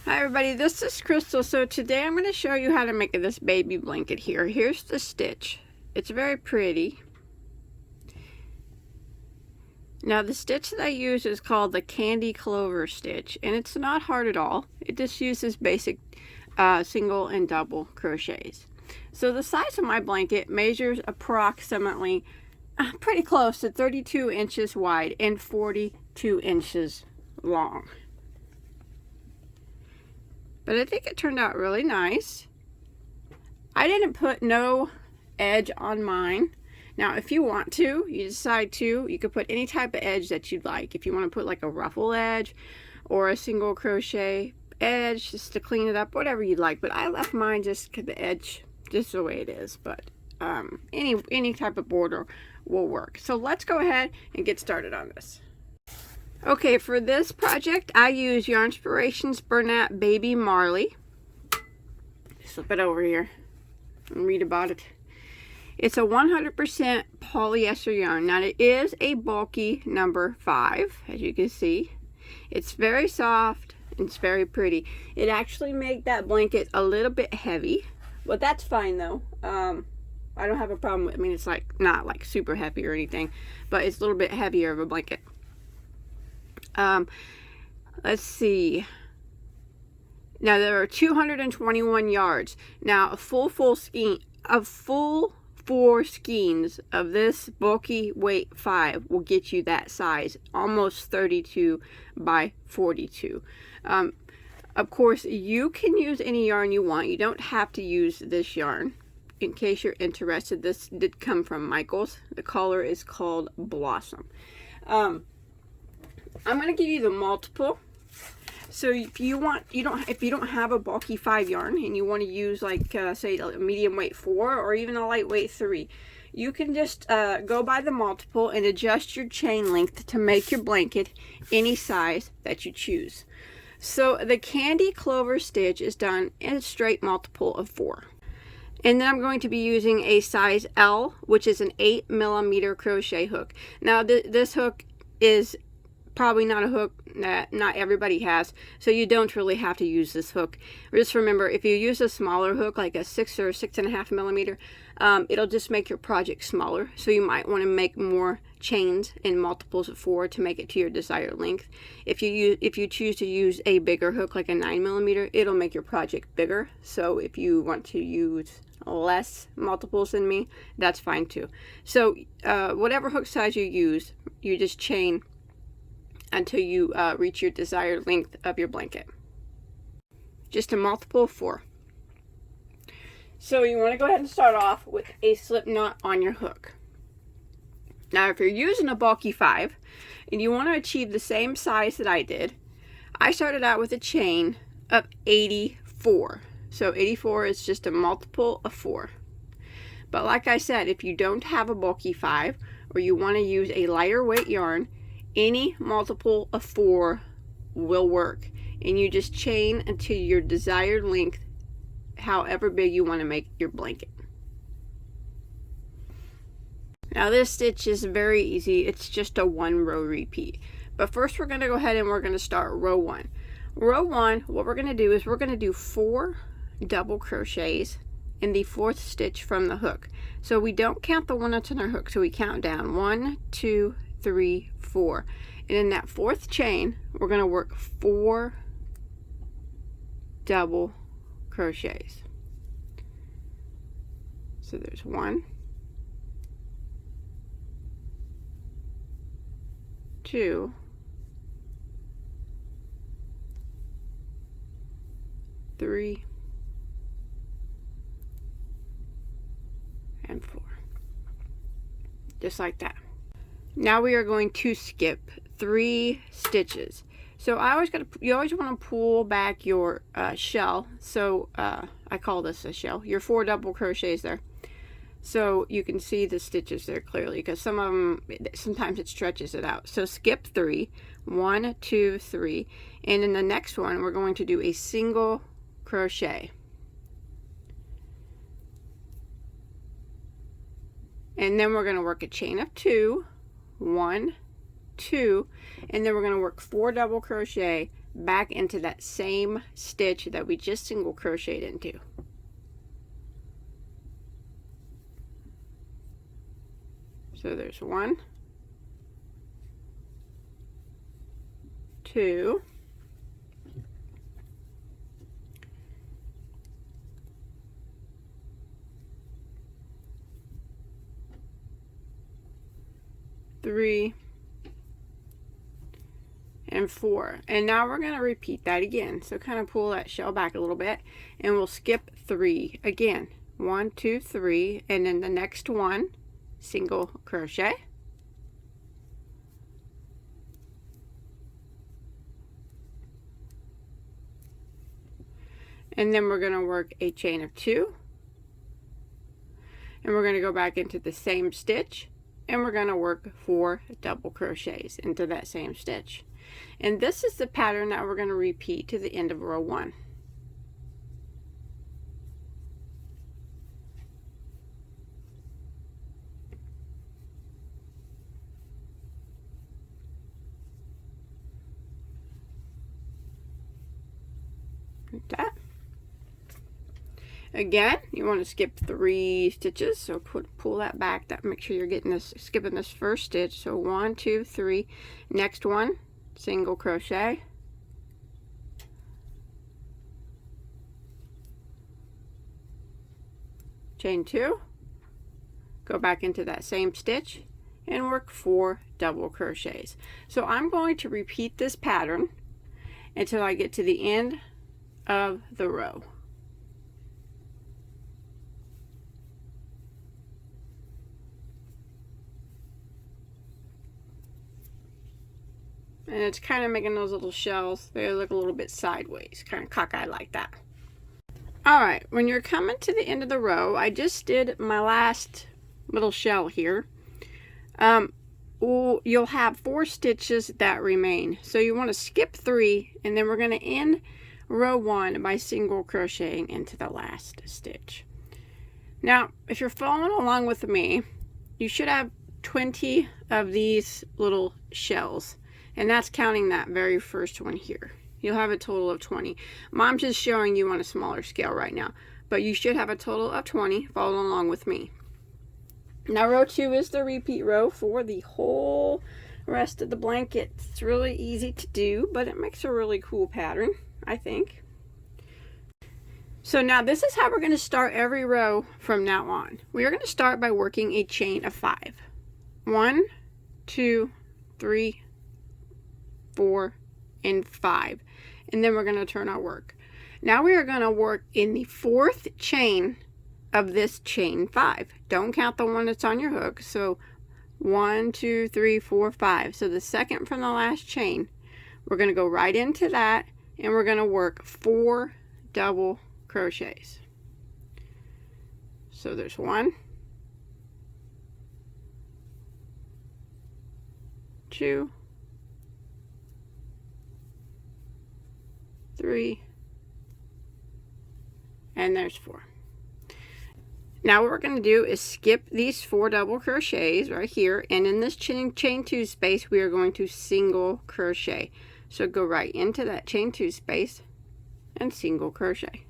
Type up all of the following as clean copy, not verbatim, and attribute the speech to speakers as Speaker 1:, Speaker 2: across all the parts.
Speaker 1: Hi everybody, this is Crystal. So today I'm going to show you how to make this baby blanket here. Here's the stitch. It's very pretty. Now the stitch that I use is called the candy clover stitch, and it's not hard at all. It just uses basic single and double crochets. So the size of my blanket measures approximately pretty close to 32 inches wide and 42 inches long. But I think it turned out really nice. I didn't put no edge on mine. Now, if you want to, you decide to, you could put any type of edge that you'd like. If you want to put like a ruffle edge or a single crochet edge just to clean it up, whatever you'd like. But I left mine just the edge just the way it is. But any type of border will work. So let's go ahead and get started on this. Okay, for this project, I use Yarnspirations Bernat Baby Marley. Flip it over here and read about it. It's a 100% polyester yarn. Now, it is a bulky number 5, as you can see. It's very soft and it's very pretty. It actually made that blanket a little bit heavy, but that's fine though. I don't have a problem with it. I mean, it's like not like super heavy or anything, but it's a little bit heavier of a blanket. Let's see. Now there are 221 yards. Now a full skein, a full 4 skeins of this bulky weight 5 will get you that size, almost 32 by 42. Of course, you can use any yarn you want. You don't have to use this yarn. In case you're interested, this did come from Michaels. The color is called Blossom. I'm going to give you the multiple. So if you want, if you don't have a bulky 5 yarn and you want to use like say a medium weight 4 or even a lightweight 3, you can just go by the multiple and adjust your chain length to make your blanket any size that you choose. So the candy clover stitch is done in a straight multiple of 4. And then I'm going to be using a size L, which is an 8mm crochet hook. Now this hook is probably not a hook that not everybody has, so you don't really have to use this hook. Just remember, if you use a smaller hook like a 6 or 6.5mm, it'll just make your project smaller, so you might want to make more chains in multiples of 4 to make it to your desired length. If you choose to use a bigger hook like a 9mm, it'll make your project bigger. So if you want to use less multiples than me, that's fine too. So whatever hook size you use, you just chain until you reach your desired length of your blanket. Just a multiple of 4. So you want to go ahead and start off with a slip knot on your hook. Now if you're using a bulky 5 and you want to achieve the same size that I did, I started out with a chain of 84. So 84 is just a multiple of 4. But like I said, if you don't have a bulky 5 or you want to use a lighter weight yarn, any multiple of 4 will work, and you just chain until your desired length, however big you want to make your blanket. Now this stitch is very easy. It's just a 1 row repeat. But first we're going to go ahead and we're going to start row 1. Row 1, what we're going to do is we're going to do 4 double crochets in the 4th stitch from the hook. So we don't count the one that's on our hook, so we count down 1, 2, 3, 4, and in that 4th chain we're going to work 4 double crochets. So there's 1, 2, 3, and 4, just like that. Now we are going to skip 3 stitches. So you always want to pull back your shell. So I call this a shell. Your 4 double crochets there. So you can see the stitches there clearly, because some of them, sometimes it stretches it out. So skip 3, 1, 2, 3, and in the next one we're going to do a single crochet. And then we're going to work a chain of 2, 1, 2, and then we're going to work 4 double crochet back into that same stitch that we just single crocheted into. So there's 1, 2, 3, and 4. And now we're going to repeat that again. So kind of pull that shell back a little bit, and we'll skip 3 again. 1, 2, 3, and then the next one, single crochet. And then we're going to work a chain of 2, and we're going to go back into the same stitch, and we're going to work 4 double crochets into that same stitch. And this is the pattern that we're going to repeat to the end of row 1. Like that. Again, you want to skip 3 stitches, so pull that back. That make sure you're getting this, skipping this first stitch. So 1, 2, 3. Next one, single crochet. Chain 2. Go back into that same stitch and work 4 double crochets. So I'm going to repeat this pattern until I get to the end of the row. And it's kind of making those little shells, they look a little bit sideways, kind of cockeyed like that. Alright, when you're coming to the end of the row, I just did my last little shell here. You'll have 4 stitches that remain. So you want to skip 3, and then we're going to end row 1 by single crocheting into the last stitch. Now, if you're following along with me, you should have 20 of these little shells. And that's counting that very first one here. You'll have a total of 20. Mom's just showing you on a smaller scale right now. But you should have a total of 20 following along with me. Now row 2 is the repeat row for the whole rest of the blanket. It's really easy to do, but it makes a really cool pattern, I think. So now this is how we're going to start every row from now on. We are going to start by working a chain of 5. 1, 2, 3, 4, and 5. And then we're going to turn our work. Now we are going to work in the 4th chain of this chain 5. Don't count the one that's on your hook. So 1, 2, 3, 4, 5. So the second from the last chain, we're going to go right into that, and we're going to work 4 double crochets. So there's 1, 2, 3, and there's 4. Now what we're going to do is skip these 4 double crochets right here, and in this chain 2 space we are going to single crochet. So go right into that chain 2 space and single crochet.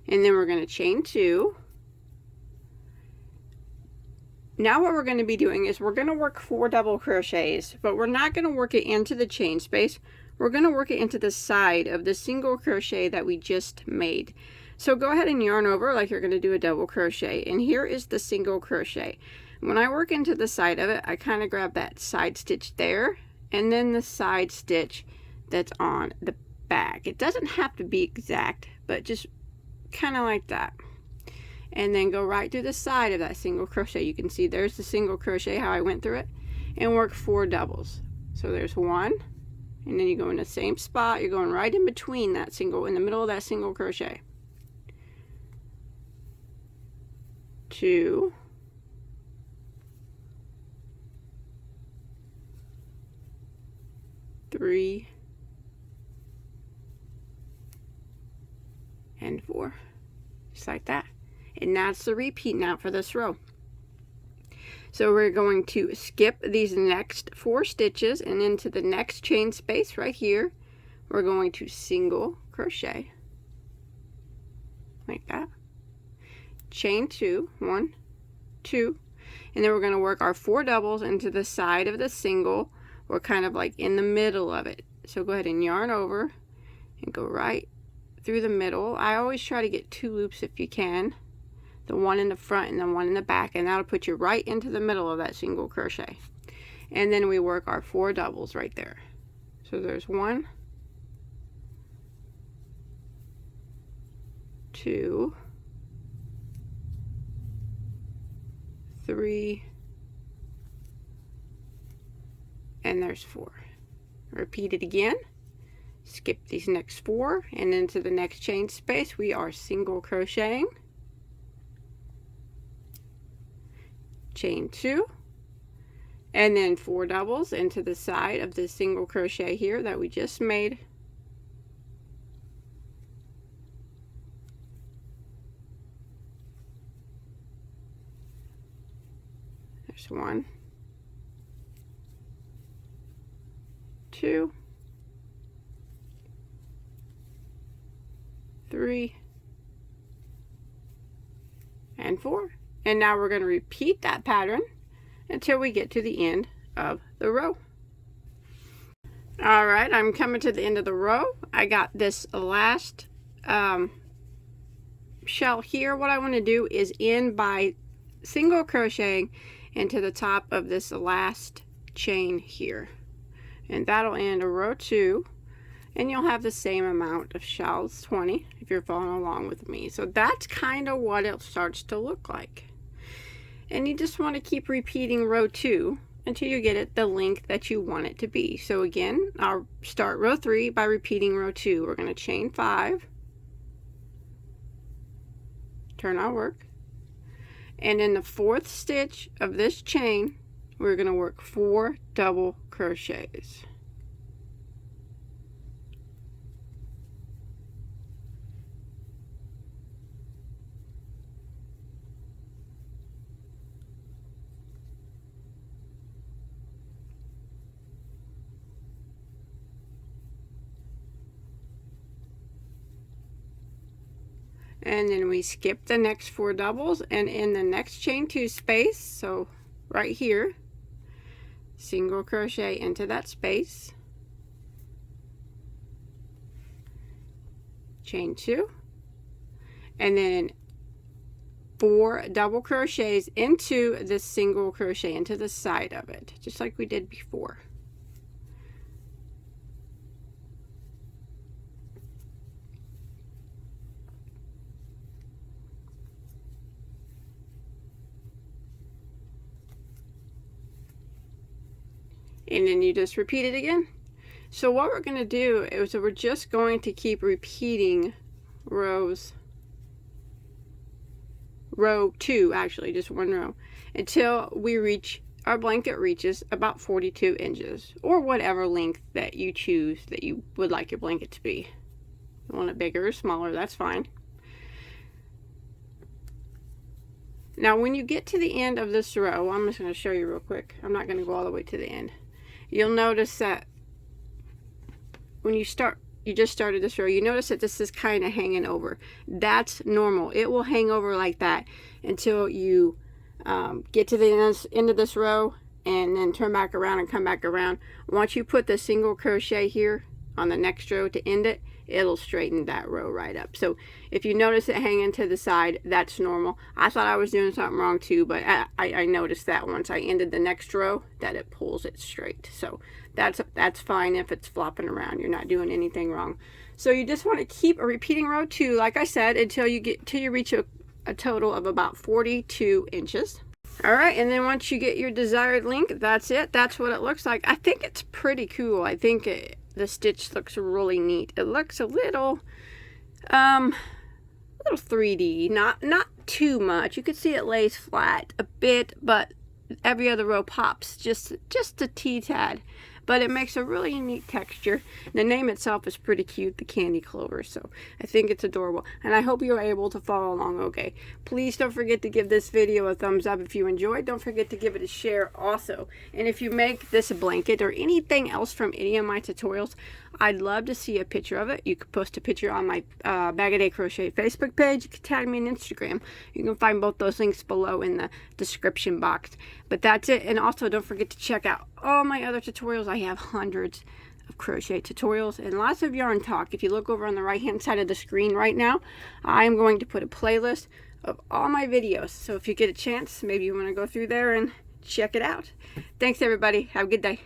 Speaker 1: And then we're going to chain 2. Now what we're going to be doing is we're going to work 4 double crochets, but we're not going to work it into the chain space. We're going to work it into the side of the single crochet that we just made. So go ahead and yarn over like you're going to do a double crochet, and here is the single crochet. When I work into the side of it, I kind of grab that side stitch there and then the side stitch that's on the back. It doesn't have to be exact, but just kind of like that. And then go right through the side of that single crochet. You can see there's the single crochet, how I went through it, and work 4 doubles. So there's 1, and then you go in the same spot. You're going right in between that single, in the middle of that single crochet. 2, 3, and 4, just like that. And that's the repeat now for this row. So we're going to skip these next 4 stitches, and into the next chain space right here, we're going to single crochet like that, chain 2, 1, 2, and then we're going to work our 4 doubles into the side of the single. We're kind of like in the middle of it. So go ahead and yarn over and go right through the middle. I always try to get 2 loops if you can, the one in the front and the one in the back, and that'll put you right into the middle of that single crochet. And then we work our 4 doubles right there. So there's 1, 2, 3, and there's 4. Repeat it again. Skip these next 4, and into the next chain space we are single crocheting, chain 2, and then 4 doubles into the side of the single crochet here that we just made. There's 1, 2, 3, and 4. And now we're going to repeat that pattern until we get to the end of the row. Alright, I'm coming to the end of the row. I got this last shell here. What I want to do is end by single crocheting into the top of this last chain here, and that'll end a row 2, and you'll have the same amount of shells, 20, if you're following along with me. So that's kind of what it starts to look like. And you just want to keep repeating row 2 until you get it the length that you want it to be. So again, I'll start row 3 by repeating row 2. We're going to chain 5, turn our work, and in the 4th stitch of this chain we're going to work 4 double crochets. And then we skip the next 4 doubles, and in the next chain 2 space, so right here, single crochet into that space, chain 2, and then 4 double crochets into the single crochet into the side of it, just like we did before. And then you just repeat it again. So what we're going to do is we're just going to keep repeating row 2, actually just 1 row, until we reach, our blanket reaches about 42 inches, or whatever length that you choose that you would like your blanket to be. You want it bigger or smaller, that's fine. Now when you get to the end of this row, I'm just going to show you real quick. I'm not going to go all the way to the end. You'll notice that when you just started this row, you notice that this is kind of hanging over. That's normal. It will hang over like that until you get to the end of this row, and then turn back around and come back around. Once you put the single crochet here on the next row to end it, it'll straighten that row right up. So if you notice it hanging to the side, that's normal. I thought I was doing something wrong too, but I noticed that once I ended the next row that it pulls it straight. So that's fine if it's flopping around. You're not doing anything wrong. So you just want to keep repeating row 2, like I said, until you reach a total of about 42 inches. Alright, and then once you get your desired length, that's it. That's what it looks like. I think it's pretty cool. I think the stitch looks really neat. It looks a little 3D, not too much. You can see it lays flat a bit, but every other row pops just a teeny tad. but it makes a really neat texture. The name itself is pretty cute, the candy clover, so I think it's adorable. And I hope you're able to follow along okay. Please don't forget to give this video a thumbs up if you enjoyed. Don't forget to give it a share also. And if you make this a blanket or anything else from any of my tutorials, I'd love to see a picture of it. You can post a picture on my Bagoday Crochet Facebook page. You can tag me on Instagram. You can find both those links below in the description box. But that's it. And also don't forget to check out all my other tutorials. I have hundreds of crochet tutorials and lots of yarn talk. If you look over on the right hand side of the screen right now, I'm going to put a playlist of all my videos. So if you get a chance, maybe you want to go through there and check it out. Thanks everybody. Have a good day.